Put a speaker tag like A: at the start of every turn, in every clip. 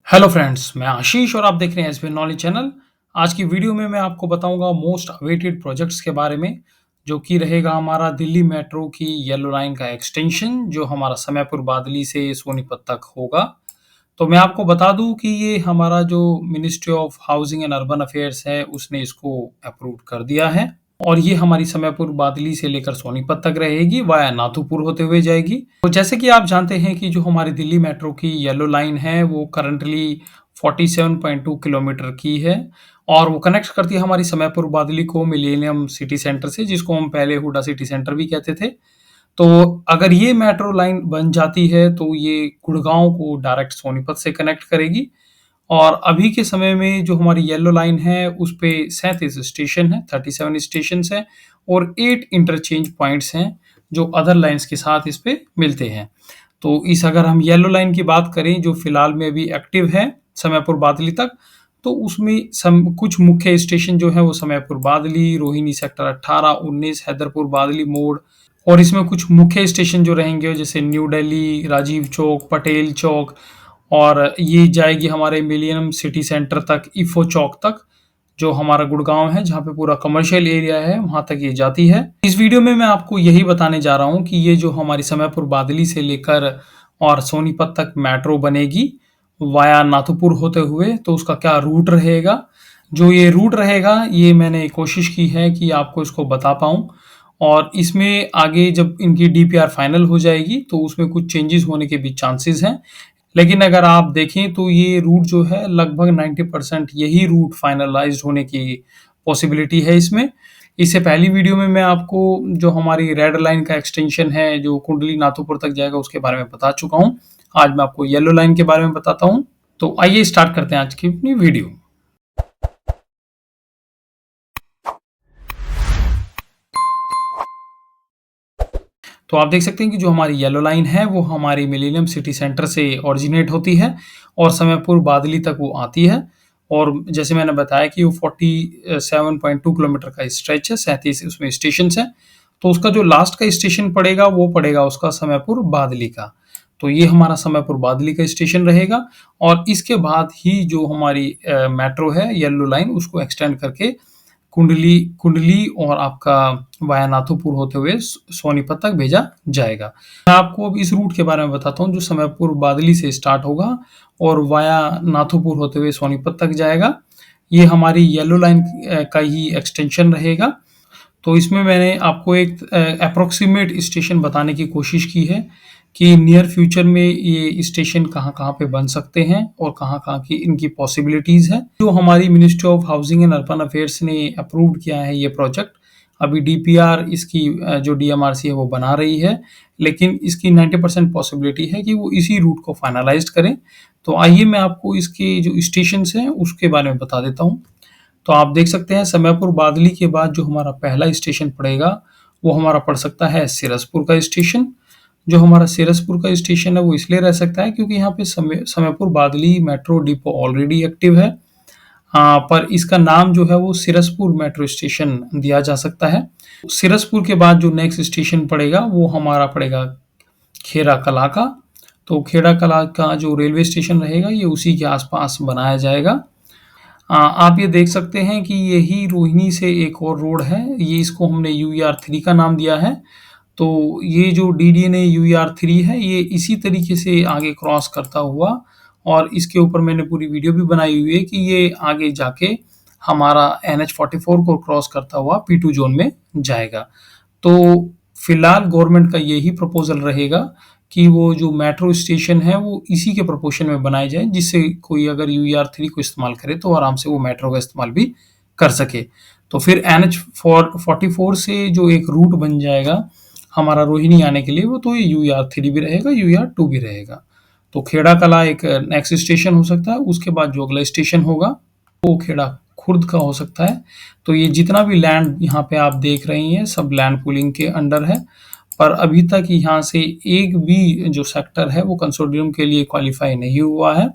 A: Hello friends, मैं आशीष और आप देख रहे हैं एसबी नॉलेज चैनल। आज की वीडियो में मैं आपको बताऊंगा मोस्ट अवेटेड प्रोजेक्ट्स के बारे में, जो कि रहेगा हमारा दिल्ली मेट्रो की येलो लाइन का एक्सटेंशन, जो हमारा समयपुर बादली से सोनीपत तक होगा। तो मैं आपको बता दूं कि ये हमारा जो ministry of housing and urban affairs है, उसने इसको अप्रूव कर दिया है और ये हमारी समयपुर बादली से लेकर सोनीपत तक रहेगी, वाया नाथुपुर होते हुए जाएगी। तो जैसे कि आप जानते हैं कि जो हमारी दिल्ली मेट्रो की येलो लाइन है, वो करंटली 47.2 किलोमीटर की है और वो कनेक्ट करती है हमारी समयपुर बादली को मिलेनियम सिटी सेंटर से, जिसको हम पहले हुडा सिटी सेंटर भी कहते थे। तो अगर ये मेट्रो लाइन बन जाती है तो ये गुड़गांव को डायरेक्ट सोनीपत से कनेक्ट करेगी और अभी के समय में जो हमारी येलो लाइन है उस पे 37 स्टेशन है, 37 स्टेशंस हैं और 8 इंटरचेंज पॉइंट्स हैं जो अदर लाइन्स के साथ इस पे मिलते हैं। तो इस अगर हम येलो लाइन की बात करें जो फिलहाल में अभी एक्टिव है समयपुर बादली तक, तो उसमें कुछ मुख्य स्टेशन जो है वो समयपुर बादली, रोहिणी सेक्टर 18, 19, हैदरपुर बादली मोड़ और इसमें कुछ मुख्य स्टेशन जो रहेंगे जैसे न्यू दिल्ली, राजीव चौक, पटेल चौक और ये जाएगी हमारे मिलेनियम सिटी सेंटर तक, इफो चौक तक, जो हमारा गुड़गांव है जहाँ पे पूरा कमर्शियल एरिया है, वहां तक ये जाती है। इस वीडियो में मैं आपको यही बताने जा रहा हूँ कि ये जो हमारी समयपुर बादली से लेकर और सोनीपत तक मेट्रो बनेगी वाया नाथुपुर होते हुए, तो उसका क्या रूट रहेगा। जो ये रूट रहेगा ये मैंने कोशिश की है कि आपको इसको बता पाऊँ और इसमें आगे जब इनकी डीपीआर फाइनल हो जाएगी तो उसमें कुछ चेंजेस होने के भी चांसेस हैं। लेकिन अगर आप देखें तो ये रूट जो है लगभग 90% यही रूट फाइनलाइज्ड होने की पॉसिबिलिटी है इसमें। इससे पहली वीडियो में मैं आपको जो हमारी रेड लाइन का एक्सटेंशन है जो कुंडली नाथुपुर तक जाएगा उसके बारे में बता चुका हूँ। आज मैं आपको येलो लाइन के बारे में बताता हूँ। तो आइए स्टार्ट करते हैं आज की अपनी वीडियो। तो आप देख सकते हैं कि जो हमारी येलो लाइन है वो हमारी मिलेनियम सिटी सेंटर से ओरिजिनेट होती है और समयपुर बादली तक वो आती है और जैसे मैंने बताया कि वो 47.2 किलोमीटर का स्ट्रेच है, 37 उसमें स्टेशन है। तो उसका जो लास्ट का स्टेशन पड़ेगा वो पड़ेगा उसका समयपुर बादली का। तो ये हमारा समयपुर बादली का स्टेशन रहेगा और इसके बाद ही जो हमारी मेट्रो है येलो लाइन उसको एक्सटेंड करके कुंडली कुंडली और आपका वाया नाथुपुर होते हुए सोनीपत तक भेजा जाएगा। मैं आपको अब इस रूट के बारे में बताता हूँ जो समयपुर बादली से स्टार्ट होगा और वाया नाथुपुर होते हुए सोनीपत तक जाएगा। ये हमारी येलो लाइन का ही एक्सटेंशन रहेगा। तो इसमें मैंने आपको एक अप्रोक्सीमेट स्टेशन बताने की कोशिश की है कि नियर फ्यूचर में ये स्टेशन कहाँ-कहाँ पे बन सकते हैं और कहाँ-कहाँ की इनकी पॉसिबिलिटीज़ है। जो हमारी ministry of housing and urban affairs ने अप्रूव्ड किया है ये प्रोजेक्ट, अभी डीपीआर इसकी जो डीएमआरसी है वो बना रही है, लेकिन इसकी 90% पॉसिबिलिटी है कि वो इसी रूट को फाइनलाइज़ करें। तो आइए मैं आपको इसके जो स्टेशंस हैं उसके बारे में बता देता हूँ। तो आप देख सकते हैं समयपुर बादली के बाद जो हमारा पहला स्टेशन पड़ेगा वो हमारा पड़ सकता है सिरसपुर का स्टेशन। जो हमारा सिरसपुर का स्टेशन है वो इसलिए रह सकता है क्योंकि यहाँ पे समयपुर बादली मेट्रो डिपो ऑलरेडी एक्टिव है। पर इसका नाम जो है वो सिरसपुर मेट्रो स्टेशन दिया जा सकता है। सिरसपुर के बाद जो नेक्स्ट स्टेशन पड़ेगा वो हमारा पड़ेगा खेड़ा कला का। तो खेड़ा कला का जो रेलवे स्टेशन रहेगा ये उसी के आसपास बनाया जाएगा। आप ये देख सकते हैं कि यही रोहिणी से एक और रोड है, ये इसको हमने यूईआर 3 का नाम दिया है। तो ये जो डीडीएनए यूईआर 3 है ये इसी तरीके से आगे क्रॉस करता हुआ और इसके ऊपर मैंने पूरी वीडियो भी बनाई हुई है कि ये आगे जाके हमारा NH44 को क्रॉस करता हुआ P2 जोन में जाएगा। तो फिलहाल गवर्नमेंट का यही प्रपोजल रहेगा कि वो जो मेट्रो स्टेशन है वो इसी के प्रोपोर्शन में बनाए जाए, जिससे कोई अगर यूईआर 3 को इस्तेमाल करे तो आराम से वो मेट्रो का इस्तेमाल भी कर सके। तो फिर NH44 से जो एक रूट बन जाएगा हमारा रोहिणी आने के लिए, वो तो ये यूईआर 3 भी रहेगा, यूईआर 2 भी रहेगा। तो खेड़ा कला एक नेक्स्ट स्टेशन हो सकता है। उसके बाद जो अगला स्टेशन होगा वो खेड़ा खुर्द का हो सकता है। तो ये जितना भी लैंड यहाँ पे आप देख रहे हैं सब लैंड पूलिंग के अंडर है, पर अभी तक यहाँ से एक भी जो सेक्टर है वो कंसोर्टियम के लिए क्वालिफाई नहीं हुआ है।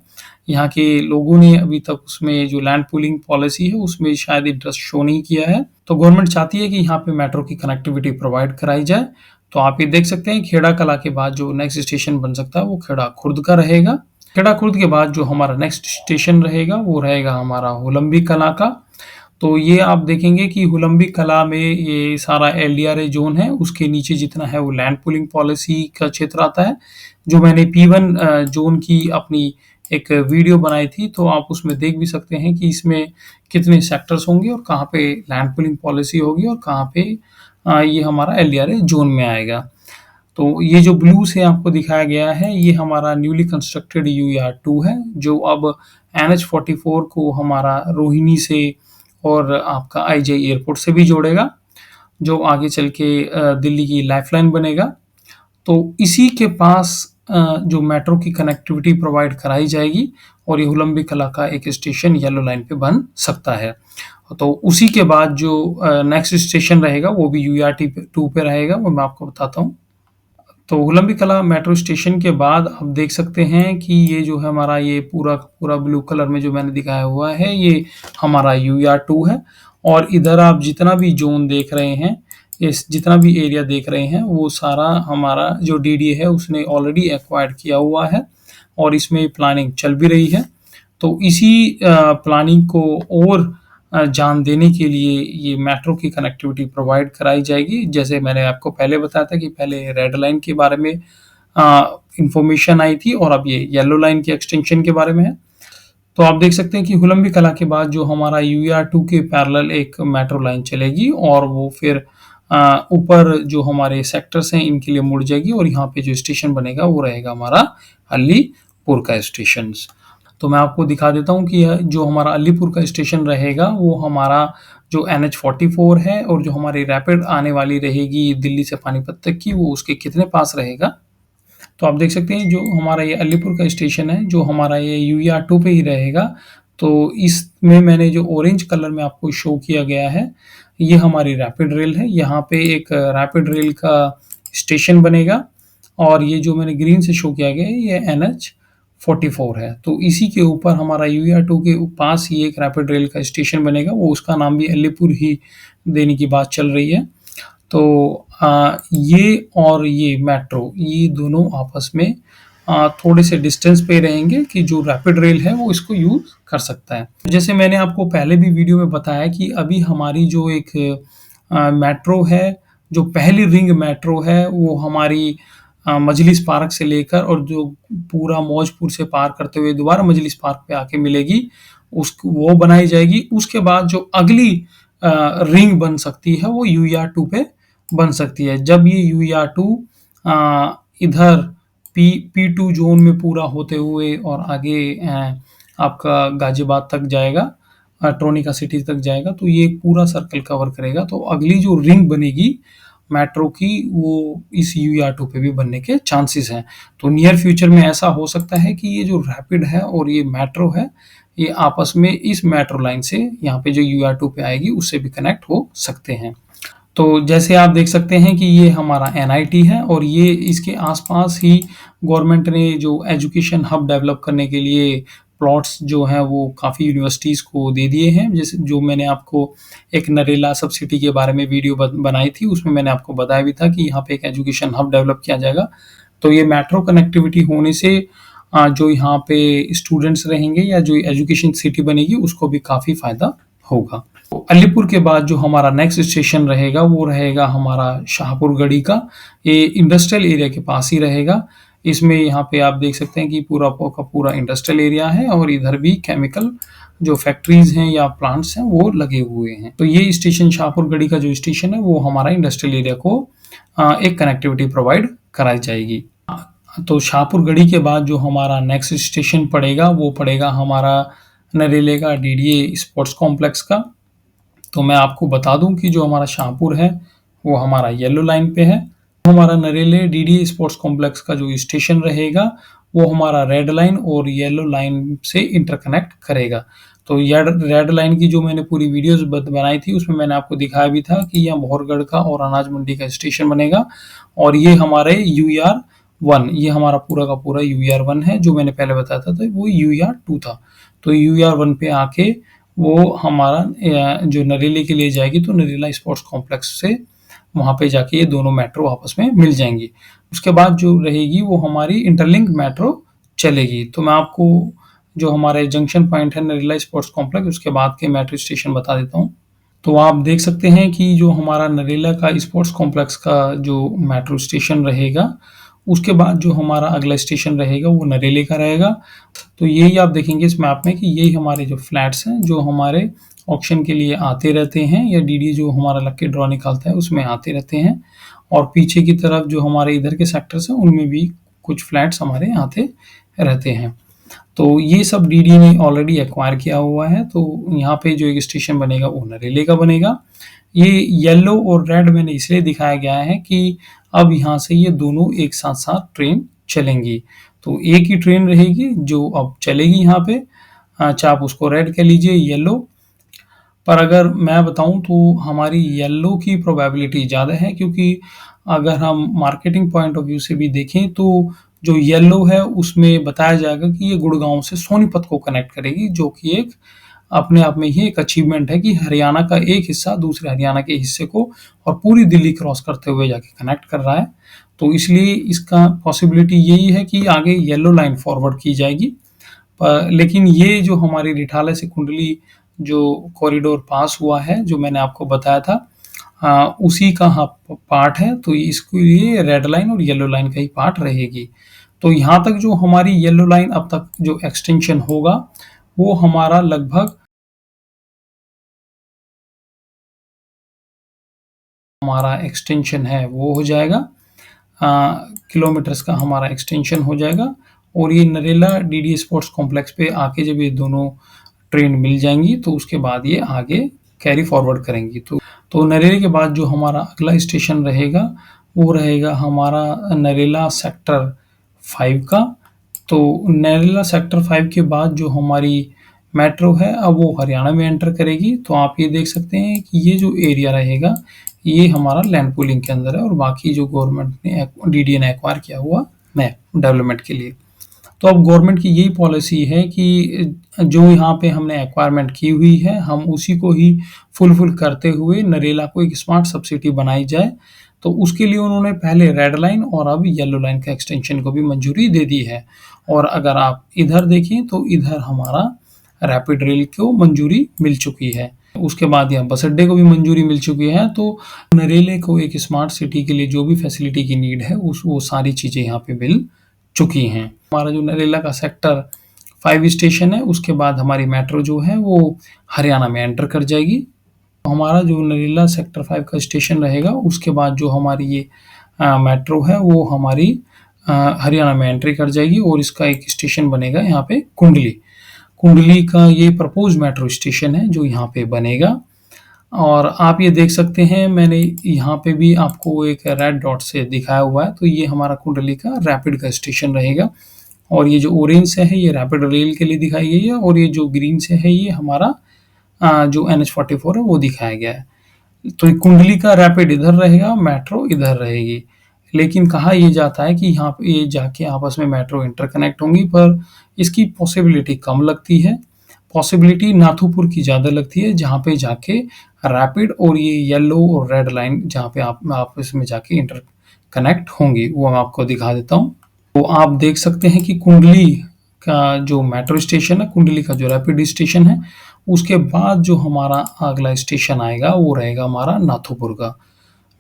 A: यहाँ के लोगों ने अभी तक उसमें जो लैंड पूलिंग पॉलिसी है उसमें शायद इंटरेस्ट शो नहीं किया है। तो गवर्नमेंट चाहती है कि यहाँ पे मेट्रो की कनेक्टिविटी प्रोवाइड कराई जाए। तो आप ये देख सकते हैं खेड़ा कला के बाद जो नेक्स्ट स्टेशन बन सकता है वो खेड़ा खुर्द का रहेगा। खेड़ा खुर्द के बाद जो हमारा नेक्स्ट स्टेशन रहेगा वो रहेगा हमारा हुलम्बी कला का। तो ये आप देखेंगे कि हुलम्बी कला में ये सारा एलडीआरए ज़ोन है, उसके नीचे जितना है वो लैंड पूलिंग पॉलिसी का क्षेत्र आता है। जो मैंने P1 ज़ोन की अपनी एक वीडियो बनाई थी, तो आप उसमें देख भी सकते हैं कि इसमें कितने सेक्टर्स होंगे और कहाँ पे लैंड पूलिंग पॉलिसी होगी और कहाँ पे ये हमारा एलडीआरए ज़ोन में आएगा। तो ये जो ब्लू से आपको दिखाया गया है, ये हमारा न्यूली कंस्ट्रक्टेड यूआर-2 है, जो अब NH-44 को हमारा रोहिणी से और आपका आईजीआई एयरपोर्ट से भी जोड़ेगा, जो आगे चल के दिल्ली की लाइफलाइन बनेगा। तो इसी के पास जो मेट्रो की कनेक्टिविटी प्रोवाइड कराई जाएगी और ये हुलम्बी कला का एक स्टेशन येलो लाइन पे बन सकता है। तो उसी के बाद जो नेक्स्ट स्टेशन रहेगा वो भी यूआर-2 पे रहेगा, वो मैं आपको बताता हूँ। तो हुलम्बी कला मेट्रो स्टेशन के बाद आप देख सकते हैं कि ये जो है हमारा ये पूरा ब्लू कलर में जो मैंने दिखाया हुआ है, ये हमारा यूआर-2 है और इधर आप जितना भी ज़ोन देख रहे हैं, इस जितना भी एरिया देख रहे हैं, वो सारा हमारा जो डीडीए है उसने ऑलरेडी एक्वायर्ड किया हुआ है और इसमें प्लानिंग चल भी रही है। तो इसी प्लानिंग को और जान देने के लिए ये मेट्रो की कनेक्टिविटी प्रोवाइड कराई जाएगी। जैसे मैंने आपको पहले बताया था कि पहले रेड लाइन के बारे में इंफॉर्मेशन आई थी और अब ये येलो लाइन के एक्सटेंशन के बारे में है। तो आप देख सकते हैं कि हुलम्बी कला के बाद जो हमारा यूआर-2 के पैरेलल एक मेट्रो लाइन चलेगी और वो फिर ऊपर जो हमारे सेक्टर्स हैं इनके लिए मुड़ जाएगी और यहाँ पे जो स्टेशन बनेगा वो रहेगा हमारा अलीपुर का स्टेशन। तो मैं आपको दिखा देता हूँ कि जो हमारा अलीपुर का स्टेशन रहेगा वो हमारा जो NH-44 है और जो हमारी रैपिड आने वाली रहेगी दिल्ली से पानीपत तक की, वो उसके कितने पास रहेगा। तो आप देख सकते हैं जो हमारा ये अलीपुर का स्टेशन है, जो हमारा ये यूआर-2 पे ही रहेगा। तो इसमें मैंने जो ऑरेंज कलर में आपको शो किया गया है, ये हमारी रैपिड रेल है। यहाँ पे एक रैपिड रेल का स्टेशन बनेगा और ये जो मैंने ग्रीन से शो किया गया है, ये NH-44 है। तो इसी के ऊपर हमारा यूआर-2 के पास ही एक रैपिड रेल का स्टेशन बनेगा, वो उसका नाम भी अलीपुर ही देने की बात चल रही है। तो ये और ये मेट्रो, ये दोनों आपस में थोड़े से डिस्टेंस पे रहेंगे कि जो रैपिड रेल है वो इसको यूज़ कर सकता है। जैसे मैंने आपको पहले भी वीडियो में बताया कि अभी हमारी जो एक मेट्रो है, जो पहली रिंग मेट्रो है, वो हमारी मजलिस पार्क से लेकर और जो पूरा मौजपुर से पार करते हुए दोबारा मजलिस पार्क पे आके मिलेगी, वो बनाई जाएगी। उसके बाद जो अगली रिंग बन सकती है वो यूआर-2 पे बन सकती है। जब ये यूआर-2 इधर P2 ज़ोन में पूरा होते हुए और आगे आपका गाज़ियाबाद तक जाएगा, ट्रोनिका सिटी तक जाएगा, तो ये पूरा सर्कल कवर करेगा। तो अगली जो रिंग बनेगी मेट्रो की, वो इस यूआर-2 पे भी बनने के चांसेस हैं। तो नियर फ्यूचर में ऐसा हो सकता है कि ये जो रैपिड है और ये मेट्रो है, ये आपस में इस मेट्रो लाइन से यहाँ पे जो यूआर-2 पे आएगी उससे भी कनेक्ट हो सकते हैं। तो जैसे आप देख सकते हैं कि ये हमारा एनआईटी है और ये इसके आसपास ही गवर्नमेंट ने जो एजुकेशन हब डेवलप करने के लिए प्लॉट्स जो हैं वो काफ़ी यूनिवर्सिटीज़ को दे दिए हैं। जैसे जो मैंने आपको एक नरेला सब सिटी के बारे में वीडियो बनाई थी, उसमें मैंने आपको बताया भी था कि यहाँ पे एक एजुकेशन हब डेवलप किया जाएगा। तो ये मेट्रो कनेक्टिविटी होने से जो यहाँ पे स्टूडेंट्स रहेंगे या जो एजुकेशन सिटी बनेगी उसको भी काफ़ी फ़ायदा होगा। अलीपुर के बाद जो हमारा नेक्स्ट स्टेशन रहेगा वो रहेगा हमारा शाहपुरगढ़ी का। ये इंडस्ट्रियल एरिया के पास ही रहेगा। इसमें यहाँ पे आप देख सकते हैं कि पूरा का पूरा इंडस्ट्रियल एरिया है और इधर भी केमिकल जो फैक्ट्रीज हैं या प्लांट्स हैं वो लगे हुए हैं। तो ये स्टेशन शाहपुरगढ़ी का जो स्टेशन है वो हमारा इंडस्ट्रियल एरिया को एक कनेक्टिविटी प्रोवाइड कराई जाएगी। तो शाहपुरगढ़ी के बाद जो हमारा नेक्स्ट स्टेशन पड़ेगा वो पड़ेगा हमारा नरेले का डीडीए स्पोर्ट्स कॉम्प्लेक्स का। तो मैं आपको बता दूं कि जो हमारा शाहपुर है वो हमारा येलो लाइन पे है। हमारा नरेले डीडीए स्पोर्ट्स कॉम्प्लेक्स का जो स्टेशन रहेगा वो हमारा रेड लाइन और येलो लाइन से इंटरकनेक्ट करेगा। तो रेड लाइन की जो मैंने पूरी वीडियोस बनाई थी उसमें मैंने आपको दिखाया भी था कि यहाँ भौरगढ़ का और अनाज मंडी का स्टेशन बनेगा और ये हमारे यूआर-1, ये हमारा पूरा का पूरा यूआर-1 है। जो मैंने पहले बताया था तो वो यूआर-2 था। तो यूआर-1 पे आके वो हमारा जो नरेले के लिए जाएगी तो नरेला स्पोर्ट्स कॉम्प्लेक्स से वहाँ पे जाके ये दोनों मेट्रो आपस में मिल जाएंगी। उसके बाद जो रहेगी वो हमारी इंटरलिंक मेट्रो चलेगी। तो मैं आपको जो हमारे जंक्शन पॉइंट है नरेला स्पोर्ट्स कॉम्प्लेक्स उसके बाद के मेट्रो स्टेशन बता देता हूँ। तो आप देख सकते हैं कि जो हमारा नरेला का स्पोर्ट्स कॉम्प्लेक्स का जो मेट्रो स्टेशन रहेगा, उसके बाद जो हमारा अगला स्टेशन रहेगा वो नरेले का रहेगा। तो यही आप देखेंगे इस मैप में कि यही हमारे जो फ्लैट्स हैं जो हमारे ऑक्शन के लिए आते रहते हैं, या डीडी जो हमारा लकी ड्रॉ निकालता है उसमें आते रहते हैं। और पीछे की तरफ जो हमारे इधर के सेक्टर्स हैं उनमें भी कुछ फ्लैट्स हमारे आते रहते हैं। तो ये सब डीडी ने ऑलरेडी एक्वायर किया हुआ है। तो यहाँ पे जो एक स्टेशन बनेगा वो नरेले का बनेगा। ये येलो और रेड मैंने इसलिए दिखाया गया है कि अब यहाँ से ये दोनों एक साथ साथ ट्रेन चलेंगी। तो एक ही ट्रेन रहेगी जो अब चलेगी यहाँ पे, चाहे आप उसको रेड कह लीजिए, येलो। पर अगर मैं बताऊं तो हमारी येलो की प्रोबेबिलिटी ज़्यादा है, क्योंकि अगर हम मार्केटिंग पॉइंट ऑफ व्यू से भी देखें तो जो येलो है उसमें बताया जाएगा कि ये गुड़गांव से सोनीपत को कनेक्ट करेगी, जो कि एक अपने आप में ही एक अचीवमेंट है कि हरियाणा का एक हिस्सा दूसरे हरियाणा के हिस्से को और पूरी दिल्ली क्रॉस करते हुए जाके कनेक्ट कर रहा है। तो इसलिए इसका पॉसिबिलिटी यही है कि आगे येलो लाइन फॉरवर्ड की जाएगी। लेकिन ये जो हमारी रिठाला से कुंडली जो कॉरिडोर पास हुआ है जो मैंने आपको बताया था, उसी का पार्ट है। तो इसके लिए रेड लाइन और येलो लाइन का ही पार्ट रहेगी। तो यहाँ तक जो हमारी येलो लाइन अब तक जो एक्सटेंशन होगा वो हमारा लगभग हमारा एक्सटेंशन है वो हो जाएगा, किलोमीटर्स का हमारा एक्सटेंशन हो जाएगा। और ये नरेला डीडी स्पोर्ट्स कॉम्प्लेक्स पे आके जब ये दोनों ट्रेन मिल जाएंगी तो उसके बाद ये आगे कैरी फॉरवर्ड करेंगी। तो नरेला के बाद जो हमारा अगला स्टेशन रहेगा वो रहेगा हमारा नरेला सेक्टर 5 का। तो नरेला सेक्टर 5 के बाद जो हमारी मेट्रो है अब वो हरियाणा में एंटर करेगी। तो आप ये देख सकते हैं कि ये जो एरिया रहेगा ये हमारा लैंड पूलिंग के अंदर है और बाकी जो गवर्नमेंट ने डीडी ने एक्वायर किया हुआ मैप डेवलपमेंट के लिए। तो अब गवर्नमेंट की यही पॉलिसी है कि जो यहाँ पे हमने एक्वायरमेंट की हुई है हम उसी को ही फुलफिल करते हुए नरेला को एक स्मार्ट सब सिटी बनाई जाए। तो उसके लिए उन्होंने पहले रेड लाइन और अब येलो लाइन का एक्सटेंशन को भी मंजूरी दे दी है। और अगर आप इधर देखें तो इधर हमारा रैपिड रेल को मंजूरी मिल चुकी है। उसके बाद यहाँ बस अड्डे को भी मंजूरी मिल चुकी है। तो नरेले को एक स्मार्ट सिटी के लिए जो भी फैसिलिटी की नीड है वो सारी चीज़ें यहाँ पे मिल चुकी हैं। हमारा जो नरेला का सेक्टर 5 स्टेशन है उसके बाद हमारी मेट्रो जो है वो हरियाणा में एंटर कर जाएगी। हमारा जो नरेला सेक्टर 5 का स्टेशन रहेगा उसके बाद जो हमारी ये मेट्रो है वो हमारी हरियाणा में एंट्री कर जाएगी और इसका एक स्टेशन बनेगा यहाँ पे कुंडली। कुंडली का ये प्रपोज मेट्रो स्टेशन है जो यहाँ पे बनेगा। और आप ये देख सकते हैं मैंने यहाँ पे भी आपको एक रेड डॉट से दिखाया हुआ है। तो ये हमारा कुंडली का रैपिड का स्टेशन रहेगा और ये जो ऑरेंज से है ये रैपिड रेल के लिए दिखाई गई है और ये जो ग्रीन से है ये हमारा जो NH44 है वो दिखाया गया है। तो कुंडली का रैपिड इधर रहेगा, मेट्रो इधर रहेगी। लेकिन कहा ये जाता है कि यहाँ पे ये जाके आपस में मेट्रो इंटरकनेक्ट होंगी, पर इसकी पॉसिबिलिटी कम लगती है। पॉसिबिलिटी नाथूपुर की ज़्यादा लगती है जहाँ पे जाके रैपिड और ये येलो और रेड लाइन जहाँ पे आप आपस में जाके इंटरकनेक्ट होंगी वो मैं आपको दिखा देता हूँ। तो आप देख सकते हैं कि कुंडली का जो मेट्रो स्टेशन है, कुंडली का जो रैपिड स्टेशन है, उसके बाद जो हमारा अगला स्टेशन आएगा वो रहेगा हमारा नाथूपुर का।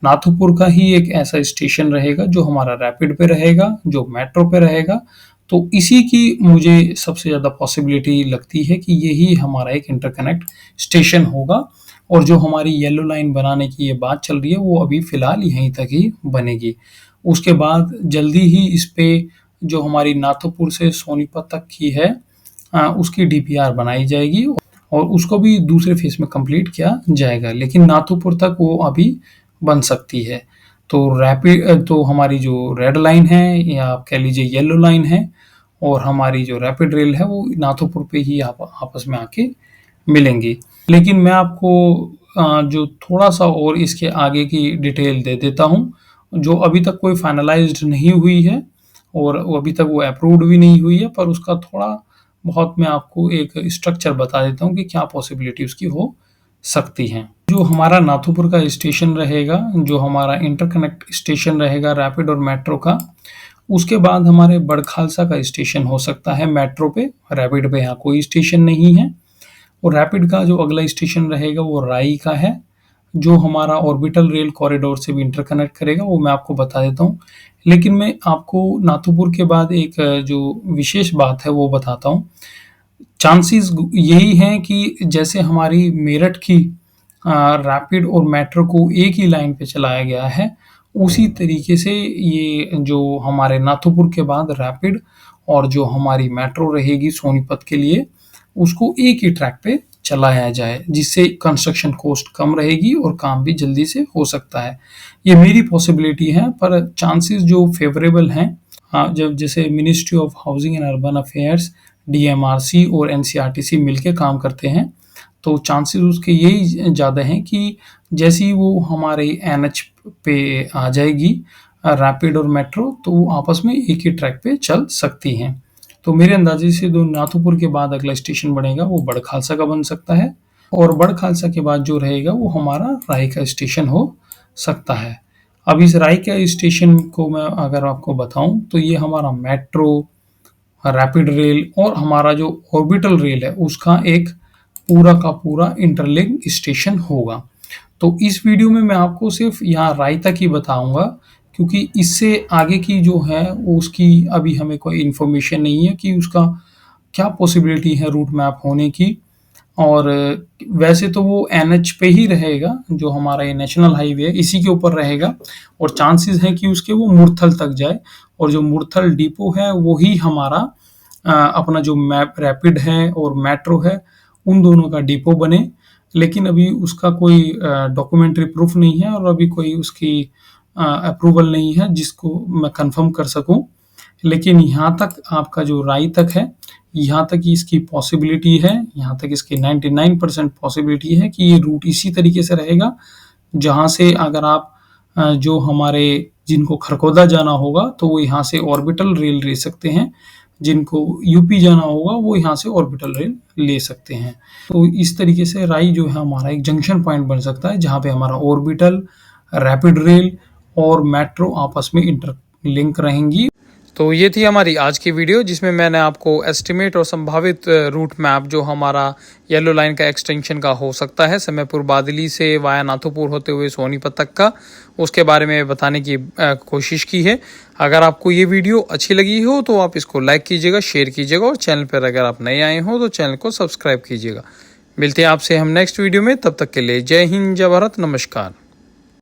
A: नाथूपुर का ही एक ऐसा स्टेशन रहेगा जो हमारा रैपिड पे रहेगा, जो मेट्रो पे रहेगा। तो इसी की मुझे सबसे ज़्यादा पॉसिबिलिटी लगती है कि यही हमारा एक इंटरकनेक्ट स्टेशन होगा। और जो हमारी येलो लाइन बनाने की ये बात चल रही है वो अभी फ़िलहाल यहीं तक ही बनेगी। उसके बाद जल्दी ही इस पे जो हमारी नाथूपुर से सोनीपत तक की है उसकी DPR बनाई जाएगी और उसको भी दूसरे फेज़ में कंप्लीट किया जाएगा। लेकिन नाथूपुर तक वो अभी बन सकती है। तो रैपिड तो हमारी जो रेड लाइन है या आप कह लीजिए येलो लाइन है और हमारी जो रैपिड रेल है वो नाथूपुर पे ही आपस में आके मिलेंगी। लेकिन मैं आपको जो थोड़ा-सा और इसके आगे की डिटेल दे देता हूँ, जो अभी तक कोई फाइनलाइज़्ड नहीं हुई है और वो अभी तक वो अप्रूव्ड भी नहीं हुई है, पर उसका थोड़ा बहुत मैं आपको एक स्ट्रक्चर बता देता हूँ कि क्या पॉसिबिलिटी उसकी हो सकती हैं। जो हमारा नाथूपुर का स्टेशन रहेगा, जो हमारा इंटरकनेक्ट स्टेशन रहेगा रैपिड और मेट्रो का, उसके बाद हमारे बड़खालसा का स्टेशन हो सकता है मेट्रो पे, रैपिड पे यहाँ कोई स्टेशन नहीं है। और रैपिड का जो अगला स्टेशन रहेगा वो राई का है, जो हमारा ऑर्बिटल रेल कॉरिडोर से भी इंटरकनेक्ट करेगा, वो मैं आपको बता देता हूँ। लेकिन मैं आपको नाथुपुर के बाद एक जो विशेष बात है वो बताता हूँ। चांसेस यही हैं कि जैसे हमारी मेरठ की रैपिड और मेट्रो को एक ही लाइन पे चलाया गया है, उसी तरीके से ये जो हमारे नाथुपुर के बाद रैपिड और जो हमारी मेट्रो रहेगी सोनीपत के लिए, उसको एक ही ट्रैक पे चलाया जाए, जिससे कंस्ट्रक्शन कॉस्ट कम रहेगी और काम भी जल्दी से हो सकता है। ये मेरी पॉसिबिलिटी है, पर चांसेस जो फेवरेबल हैं, जब जैसे ministry of housing and urban affairs, DMRC और एनसीईआरटीसी मिलके काम करते हैं, तो चांसेस उसके यही ज़्यादा हैं कि जैसे ही वो हमारे एनएच पे आ जाएगी रैपिड और मेट्रो, तो वो आपस में एक ही ट्रैक पे चल सकती हैं। तो मेरे अंदाजे से जो नाथुपुर के बाद अगला स्टेशन बनेगा वो बड़खालसा का बन सकता है, और बड़खालसा के बाद जो रहेगा वो हमारा राई का स्टेशन हो सकता है। अब इस राई का स्टेशन को मैं अगर आपको बताऊं, तो ये हमारा मेट्रो, रैपिड रेल और हमारा जो ऑर्बिटल रेल है उसका एक पूरा का पूरा इंटरलिंक स्टेशन होगा। तो इस वीडियो में मैं आपको सिर्फ यहाँ राय तक ही बताऊंगा, क्योंकि इससे आगे की जो है वो उसकी अभी हमें कोई इन्फॉर्मेशन नहीं है कि उसका क्या पॉसिबिलिटी है रूट मैप होने की। और वैसे तो वो एनएच पे ही रहेगा, जो हमारा ये नेशनल हाईवे है इसी के ऊपर रहेगा, और चांसेस हैं कि उसके वो मुरथल तक जाए, और जो मुरथल डिपो है वही हमारा अपना जो मैप रैपिड है और मेट्रो है उन दोनों का डिपो बने। लेकिन अभी उसका कोई डॉक्यूमेंट्री प्रूफ नहीं है और अभी कोई उसकी अप्रूवल नहीं है जिसको मैं कंफर्म कर सकूं। लेकिन यहाँ तक आपका जो राय तक है, यहाँ तक इसकी पॉसिबिलिटी है, यहाँ तक इसकी 99% पॉसिबिलिटी है कि ये रूट इसी तरीके से रहेगा, जहाँ से अगर आप जो हमारे जिनको खरखोदा जाना होगा तो वो यहाँ से ऑर्बिटल रेल ले सकते हैं, जिनको यूपी जाना होगा वो यहाँ से ऑर्बिटल रेल ले सकते हैं। तो इस तरीके से राई जो है हमारा एक जंक्शन पॉइंट बन सकता है, जहाँ पे हमारा ऑर्बिटल, रैपिड रेल और मेट्रो आपस में इंटरलिंक रहेंगी। तो ये थी हमारी आज की वीडियो, जिसमें मैंने आपको एस्टिमेट और संभावित रूट मैप जो हमारा येलो लाइन का एक्सटेंशन का हो सकता है समयपुर बादली से वाया नाथुपुर होते हुए सोनीपत तक का, उसके बारे में बताने की कोशिश की है। अगर आपको ये वीडियो अच्छी लगी हो तो आप इसको लाइक कीजिएगा, शेयर कीजिएगा, और चैनल पर अगर आप नए आए हो तो चैनल को सब्सक्राइब कीजिएगा। मिलते हैं आपसे हम नेक्स्ट वीडियो में, तब तक के लिए जय हिंद, जय भारत, नमस्कार।